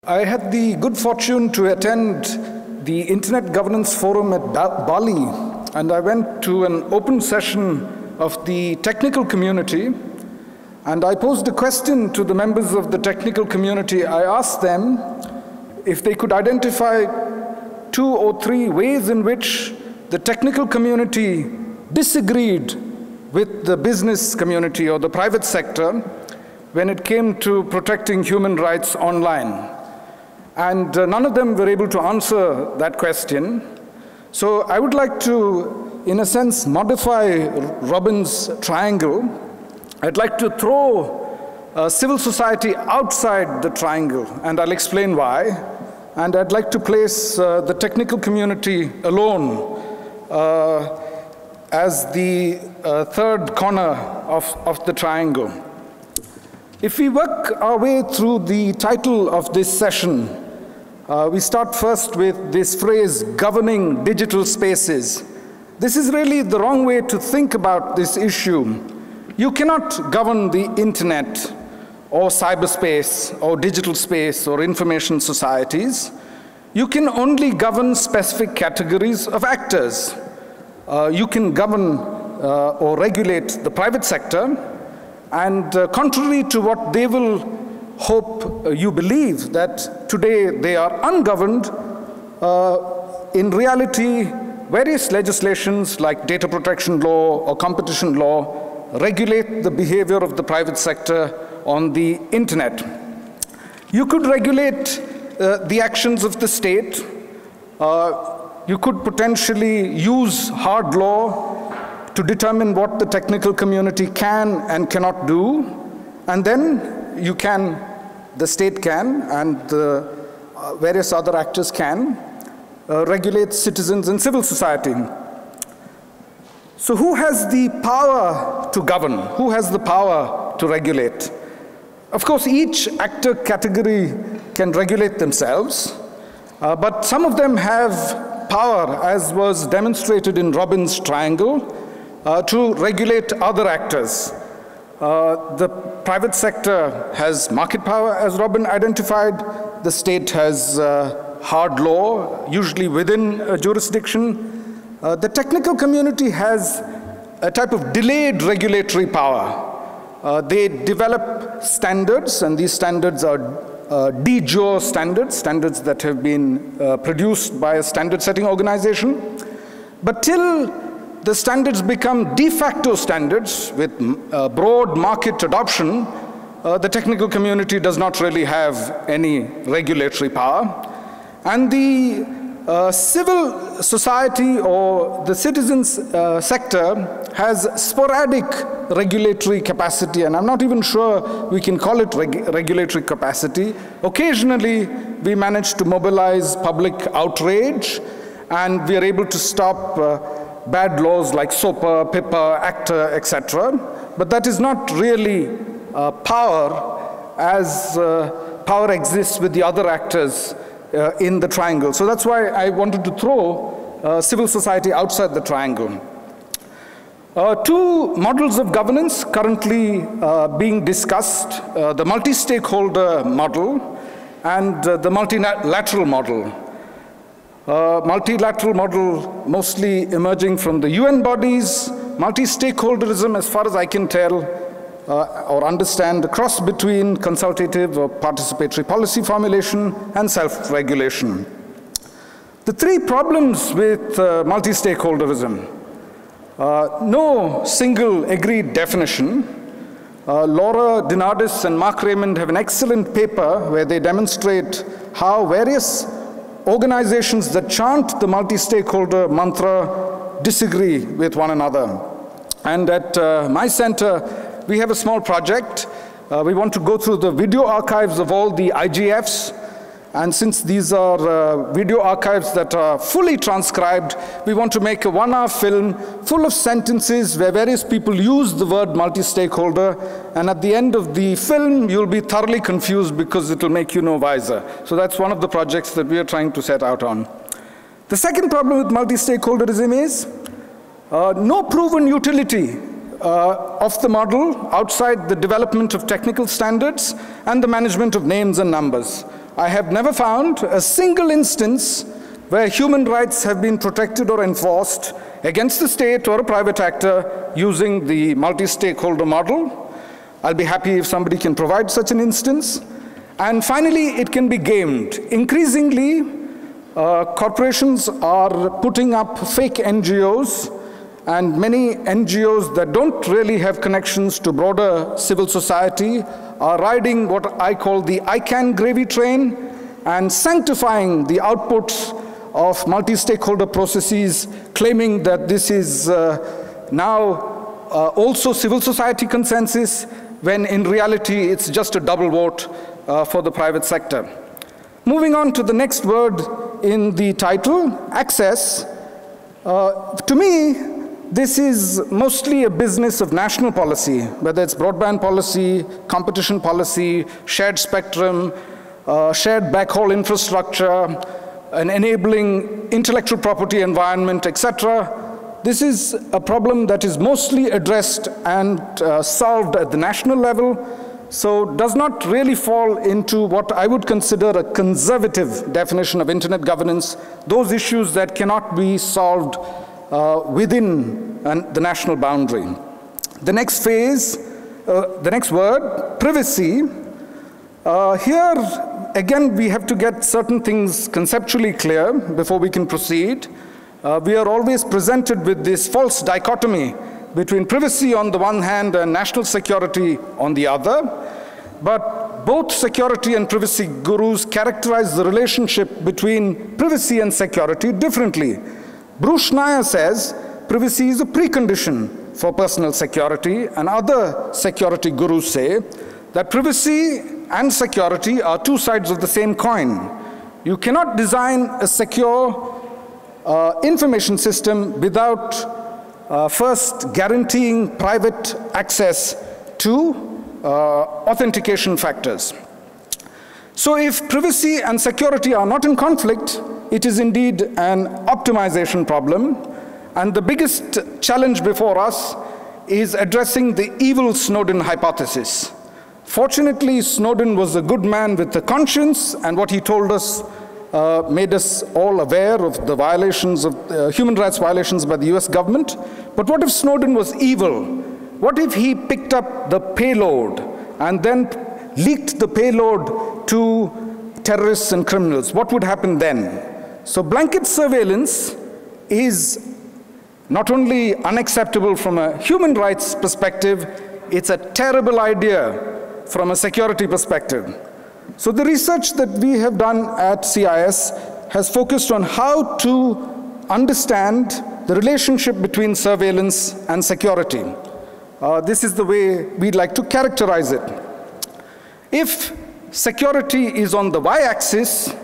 I had the good fortune to attend the Internet Governance Forum at Bali, and I went to an open session of the technical community, and I posed a question to the members of the technical community. I asked them if they could identify 2 or 3 ways in which the technical community disagreed with the business community or the private sector when it came to protecting human rights online. And none of them were able to answer that question. So I would like to, in a sense, modify Robin's triangle. I'd like to throw civil society outside the triangle, and I'll explain why. And I'd like to place the technical community alone as the third corner of the triangle. If we work our way through the title of this session, we start first with this phrase, governing digital spaces. This is really the wrong way to think about this issue. You cannot govern the internet or cyberspace or digital space or information societies. You can only govern specific categories of actors. You can govern or regulate the private sector, and contrary to what they will hope you believe, that today they are ungoverned, in reality, various legislations like data protection law or competition law regulate the behavior of the private sector on the internet. You could regulate the actions of the state. You could potentially use hard law to determine what the technical community can and cannot do, and then the state can, and the various other actors can, regulate citizens and civil society. So who has the power to govern? Who has the power to regulate? Of course, each actor category can regulate themselves, but some of them have power, as was demonstrated in Robin's triangle, to regulate other actors. The private sector has market power, as Robin identified. The state has hard law, usually within a jurisdiction. The technical community has a type of delayed regulatory power. They develop standards, and these standards are de jure standards, standards that have been produced by a standard-setting organization. But till the standards become de facto standards with broad market adoption, the technical community does not really have any regulatory power. And the civil society or the citizens sector has sporadic regulatory capacity, and I'm not even sure we can call it regulatory capacity. Occasionally, we manage to mobilize public outrage, and we are able to stop bad laws like SOPA, PIPA, ACTA, etc. But that is not really power, as power exists with the other actors in the triangle. So that's why I wanted to throw civil society outside the triangle. 2 models of governance currently being discussed, the multi-stakeholder model and the multilateral model. Multilateral model mostly emerging from the UN bodies. Multi-stakeholderism, as far as I can tell or understand, a cross between consultative or participatory policy formulation and self-regulation. The 3 problems with multi-stakeholderism. No single agreed definition. Laura Dinardis and Mark Raymond have an excellent paper where they demonstrate how various organizations that chant the multi-stakeholder mantra disagree with one another. And at my center, we have a small project. We want to go through the video archives of all the IGFs. And since these are video archives that are fully transcribed, we want to make a 1-hour film full of sentences where various people use the word multi-stakeholder, and at the end of the film, you'll be thoroughly confused because it will make you no wiser. So that's one of the projects that we are trying to set out on. The second problem with multi-stakeholderism is no proven utility of the model outside the development of technical standards and the management of names and numbers. I have never found a single instance where human rights have been protected or enforced against the state or a private actor using the multi-stakeholder model. I'll be happy if somebody can provide such an instance. And finally, it can be gamed. Increasingly, corporations are putting up fake NGOs, and many NGOs that don't really have connections to broader civil society are riding what I call the ICANN gravy train and sanctifying the outputs of multi-stakeholder processes, claiming that this is now also civil society consensus, when in reality it's just a double vote for the private sector. Moving on to the next word in the title, access. To me, this is mostly a business of national policy, whether it's broadband policy, competition policy, shared spectrum, shared backhaul infrastructure, an enabling intellectual property environment, etc. This is a problem that is mostly addressed and solved at the national level, so does not really fall into what I would consider a conservative definition of internet governance, those issues that cannot be solved within the national boundary. The next phase, the next word, privacy. Here, again, we have to get certain things conceptually clear before we can proceed. We are always presented with this false dichotomy between privacy on the one hand and national security on the other. But both security and privacy gurus characterize the relationship between privacy and security differently. Bruce Schneier says privacy is a precondition for personal security, and other security gurus say that privacy and security are two sides of the same coin. You cannot design a secure information system without first guaranteeing private access to authentication factors. So if privacy and security are not in conflict, it is indeed an optimization problem, and the biggest challenge before us is addressing the evil Snowden hypothesis. Fortunately, Snowden was a good man with a conscience, and what he told us made us all aware of the violations of human rights violations by the US government. But what if Snowden was evil? What if he picked up the payload and then leaked the payload to terrorists and criminals? What would happen then? So blanket surveillance is not only unacceptable from a human rights perspective, it's a terrible idea from a security perspective. So the research that we have done at CIS has focused on how to understand the relationship between surveillance and security. This is the way we'd like to characterize it. If security is on the y-axis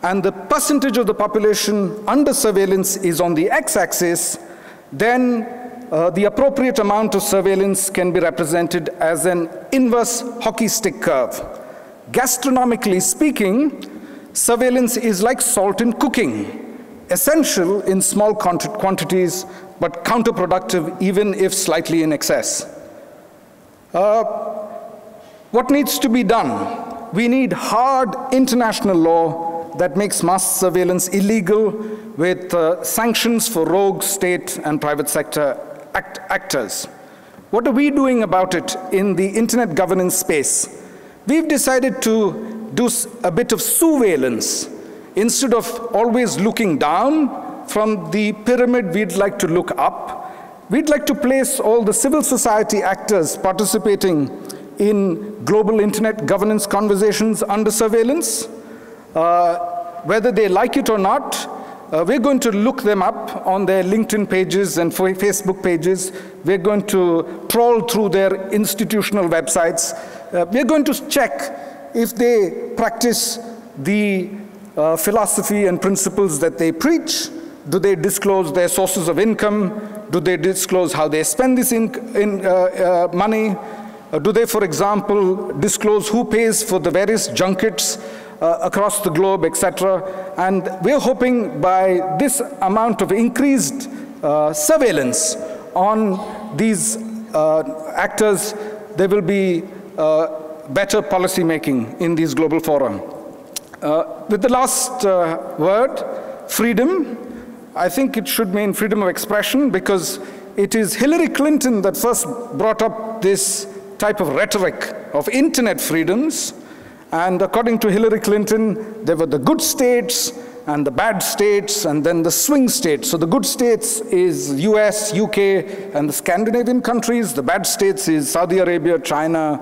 and the percentage of the population under surveillance is on the x-axis, then the appropriate amount of surveillance can be represented as an inverse hockey stick curve. Gastronomically speaking, surveillance is like salt in cooking, essential in small quantities, but counterproductive even if slightly in excess. What needs to be done? We need hard international law that makes mass surveillance illegal, with sanctions for rogue state and private sector actors. What are we doing about it in the internet governance space? We've decided to do a bit of surveillance. Instead of always looking down from the pyramid, we'd like to look up. We'd like to place all the civil society actors participating in global internet governance conversations under surveillance. Whether they like it or not, we're going to look them up on their LinkedIn pages and Facebook pages. We're going to trawl through their institutional websites. We're going to check if they practice the philosophy and principles that they preach. Do they disclose their sources of income? Do they disclose how they spend this money? Do they, for example, disclose who pays for the various junkets across the globe, etc.? And we're hoping by this amount of increased surveillance on these actors, there will be better policy making in these global fora. With the last word, freedom, I think it should mean freedom of expression, because it is Hillary Clinton that first brought up this type of rhetoric of internet freedoms. And according to Hillary Clinton, there were the good states and the bad states, and then the swing states. So the good states is US, UK, and the Scandinavian countries. The bad states is Saudi Arabia, China,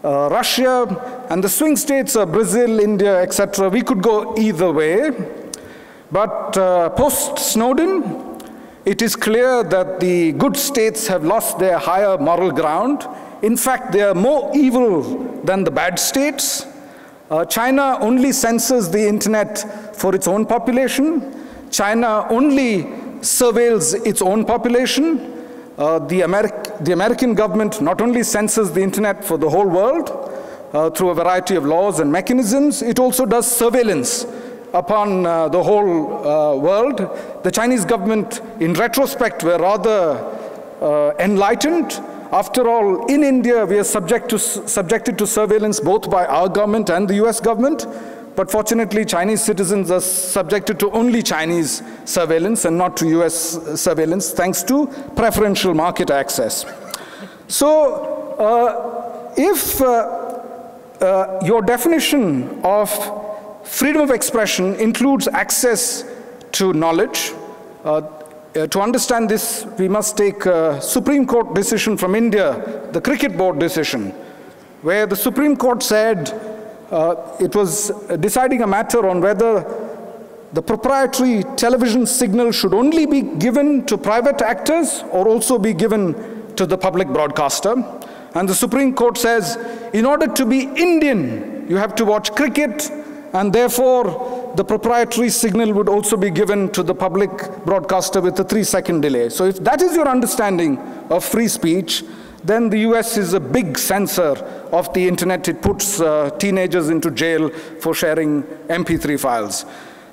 Russia, and the swing states are Brazil, India, etc. We could go either way. But post-Snowden, it is clear that the good states have lost their higher moral ground. In fact, they are more evil than the bad states. China only censors the internet for its own population. China only surveils its own population. The American government not only censors the internet for the whole world through a variety of laws and mechanisms, it also does surveillance upon the whole world. The Chinese government, in retrospect, were rather enlightened. After all, in India, we are subjected to surveillance both by our government and the US government. But fortunately, Chinese citizens are subjected to only Chinese surveillance and not to US surveillance, thanks to preferential market access. So if your definition of freedom of expression includes access to knowledge, to understand this, we must take a Supreme Court decision from India, the Cricket Board decision, where the Supreme Court said it was deciding a matter on whether the proprietary television signal should only be given to private actors or also be given to the public broadcaster. And the Supreme Court says, in order to be Indian, you have to watch cricket, and therefore the proprietary signal would also be given to the public broadcaster with a 3-second delay. So if that is your understanding of free speech, then the US is a big censor of the internet. It puts teenagers into jail for sharing MP3 files.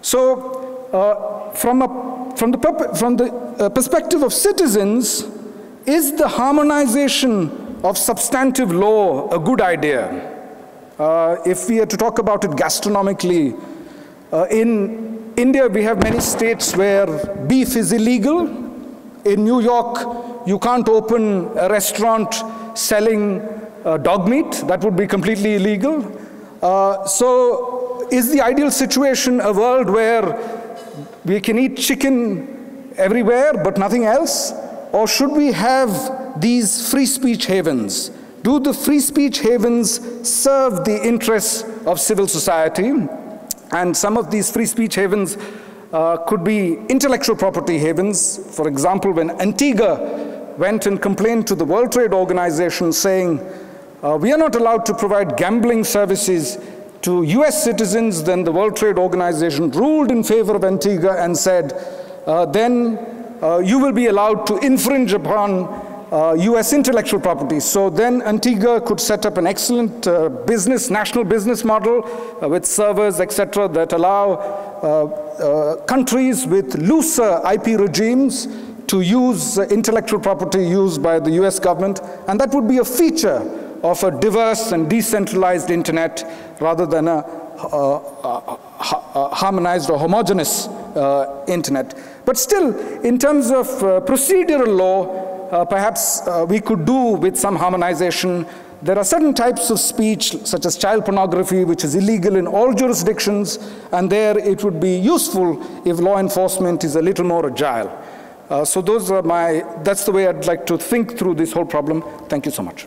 So from the perspective of citizens, is the harmonization of substantive law a good idea? If we are to talk about it gastronomically, in India we have many states where beef is illegal. In New York, you can't open a restaurant selling dog meat. That would be completely illegal. So is the ideal situation a world where we can eat chicken everywhere but nothing else? Or should we have these free speech havens? Do the free speech havens serve the interests of civil society? And some of these free speech havens could be intellectual property havens. For example, when Antigua went and complained to the World Trade Organization saying, we are not allowed to provide gambling services to US citizens, then the World Trade Organization ruled in favor of Antigua and said, then you will be allowed to infringe upon US intellectual property. So then Antigua could set up an excellent national business model with servers, etc., that allow countries with looser IP regimes to use intellectual property used by the US government. And that would be a feature of a diverse and decentralized internet rather than a harmonized or homogeneous internet. But still, in terms of procedural law, perhaps we could do with some harmonization. There are certain types of speech, such as child pornography, which is illegal in all jurisdictions, and there it would be useful if law enforcement is a little more agile. So that's the way I'd like to think through this whole problem. Thank you so much.